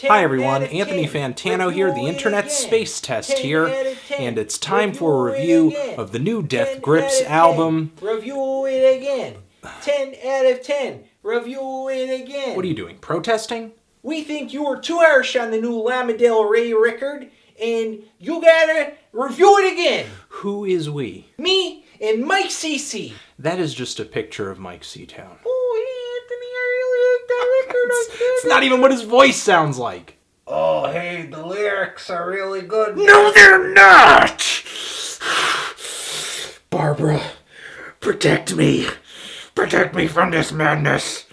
Hi everyone, Anthony Fantano here, the Internet Space Test here, and it's time for a review of the new Death Grips album. Review it again. 10 out of 10. Review it again. What are you doing, protesting? We think you were too harsh on the new Lana Del Rey record, and you gotta review it again. Who is we? Me and Mike CC. That is just a picture of Mike Seatown. Oh, Anthony, I really like that record. It's not even what his voice sounds like. Oh, hey, the lyrics are really good. No, they're not! Barbara, protect me. Protect me from this madness.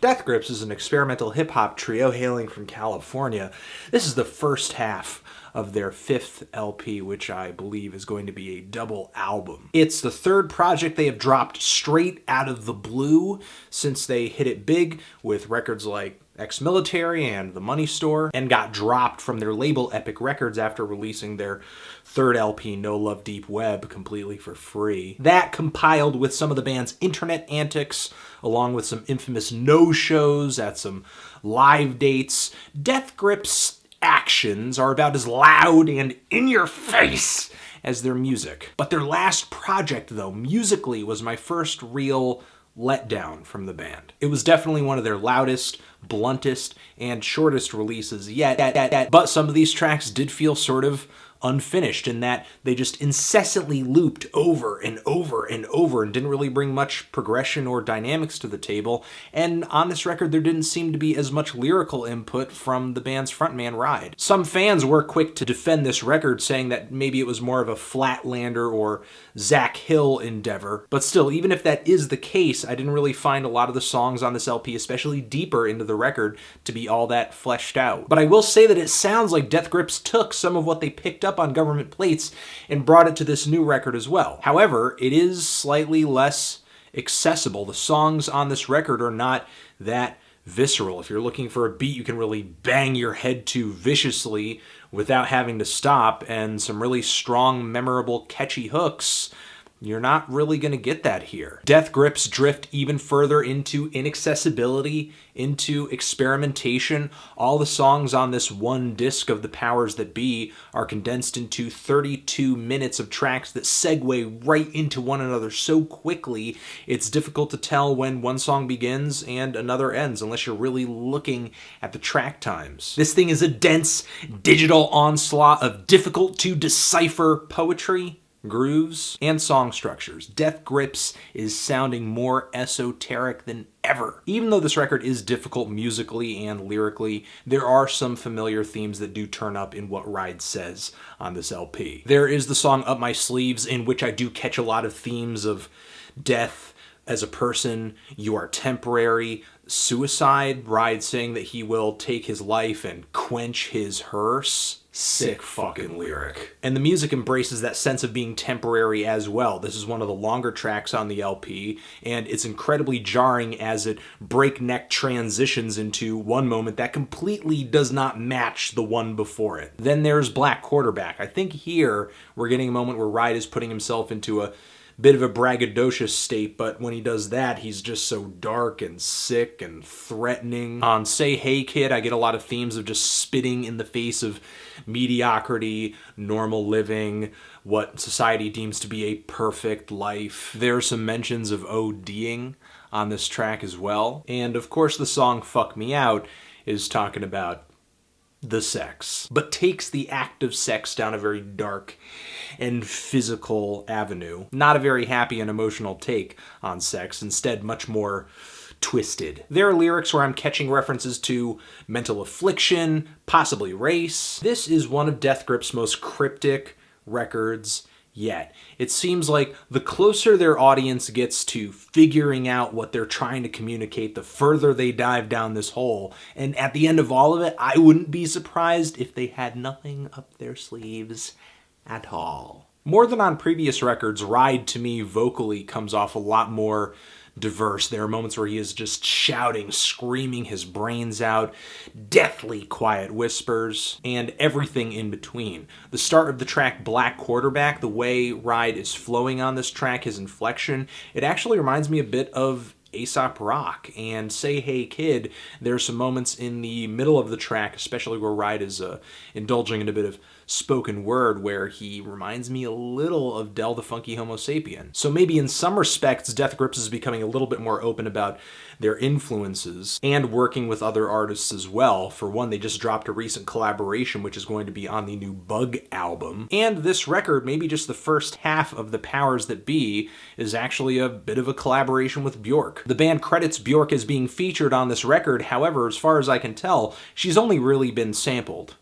Death Grips is an experimental hip-hop trio hailing from California. This is the first half of their 5th LP, which I believe is going to be a double album. It's the 3rd project they have dropped straight out of the blue since they hit it big with records like Ex-Military and The Money Store, and got dropped from their label Epic Records after releasing their 3rd LP, No Love Deep Web, completely for free. That compiled with some of the band's internet antics, along with some infamous no-shows at some live dates. Death Grips' actions are about as loud and in-your-face as their music. But their last project, though, musically, was my first real letdown from the band. It was definitely one of their loudest, bluntest, and shortest releases yet, but some of these tracks did feel sort of unfinished in that they just incessantly looped over and over and over and didn't really bring much progression or dynamics to the table. And on this record, there didn't seem to be as much lyrical input from the band's frontman, Ride. Some fans were quick to defend this record, saying that maybe it was more of a Flatlander or Zach Hill endeavor. But still, even if that is the case, I didn't really find a lot of the songs on this LP, especially deeper into the record, to be all that fleshed out. But I will say that it sounds like Death Grips took some of what they picked up on Government Plates and brought it to this new record as well. However, it is slightly less accessible. The songs on this record are not that visceral. If you're looking for a beat you can really bang your head to viciously without having to stop, and some really strong, memorable, catchy hooks, you're not really going to get that here. Death Grips drift even further into inaccessibility, into experimentation. All the songs on this one disc of The Powers That Be are condensed into 32 minutes of tracks that segue right into one another so quickly, it's difficult to tell when one song begins and another ends unless you're really looking at the track times. This thing is a dense, digital onslaught of difficult to decipher poetry, grooves, and song structures. Death Grips is sounding more esoteric than ever. Even though this record is difficult musically and lyrically, there are some familiar themes that do turn up in what Ride says on this LP. There is the song Up My Sleeves, in which I do catch a lot of themes of death as a person, you are temporary, suicide, Ride saying that he will take his life and quench his hearse. Sick fucking lyric. And the music embraces that sense of being temporary as well. This is one of the longer tracks on the LP, and it's incredibly jarring as it breakneck transitions into one moment that completely does not match the one before it. Then there's Black Quarterback. I think here we're getting a moment where Ride is putting himself into a bit of a braggadocious state, but when he does that, he's just so dark and sick and threatening. On Say Hey Kid, I get a lot of themes of just spitting in the face of mediocrity, normal living, what society deems to be a perfect life. There are some mentions of ODing on this track as well. And of course, the song Fuck Me Out is talking about the sex, but takes the act of sex down a very dark and physical avenue. Not a very happy and emotional take on sex, instead much more twisted. There are lyrics where I'm catching references to mental affliction, possibly race. This is one of Death Grips' most cryptic records yet. It seems like the closer their audience gets to figuring out what they're trying to communicate, the further they dive down this hole. And at the end of all of it, I wouldn't be surprised if they had nothing up their sleeves at all. More than on previous records, Ride to me vocally comes off a lot more diverse. There are moments where he is just shouting, screaming his brains out, deathly quiet whispers, and everything in between. The start of the track Black Quarterback, the way Ride is flowing on this track, his inflection, it actually reminds me a bit of Aesop Rock. And Say Hey Kid, there's some moments in the middle of the track, especially where Ride is indulging in a bit of spoken word, where he reminds me a little of Del the Funky Homo Sapien. So maybe in some respects, Death Grips is becoming a little bit more open about their influences and working with other artists as well. For one, they just dropped a recent collaboration, which is going to be on the new Bug album. And this record, maybe just the first half of The Powers That Be, is actually a bit of a collaboration with Bjork. The band credits Bjork as being featured on this record. However, as far as I can tell, she's only really been sampled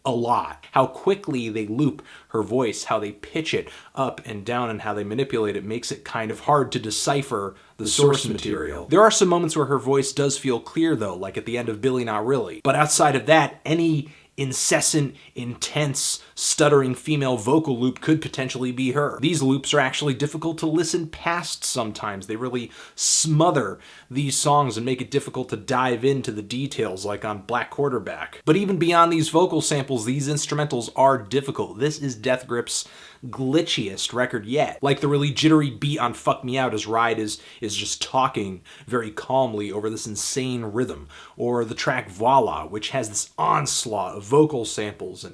a lot. How quickly they loop her voice, how they pitch it up and down, and how they manipulate it makes it kind of hard to decipher the source material. There are some moments where her voice does feel clear though, like at the end of Billy Not Really. But outside of that, any incessant, intense, stuttering female vocal loop could potentially be her. These loops are actually difficult to listen past sometimes. They really smother these songs and make it difficult to dive into the details, like on Black Quarterback. But even beyond these vocal samples, these instrumentals are difficult. This is Death Grips' glitchiest record yet. Like the really jittery beat on Fuck Me Out as Ride is just talking very calmly over this insane rhythm. Or the track Voila, which has this onslaught of vocal samples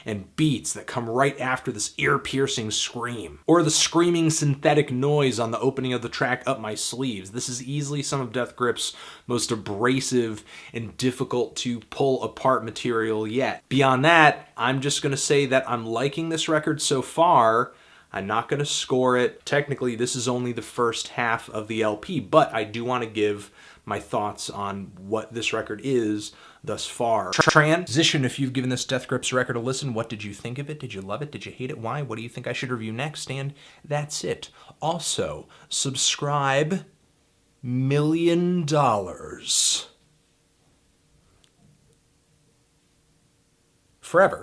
and beats that come right after this ear-piercing scream. Or the screaming synthetic noise on the opening of the track Up My Sleeves. This is easily some of Death Grips' most abrasive and difficult to pull apart material yet. Beyond that, I'm just going to say that I'm liking this record so far. I'm not going to score it. Technically, this is only the first half of the LP, but I do want to give my thoughts on what this record is thus far. Transition, if you've given this Death Grips record a listen, what did you think of it? Did you love it? Did you hate it? Why? What do you think I should review next? And that's it. Also, subscribe. $1 million. Forever.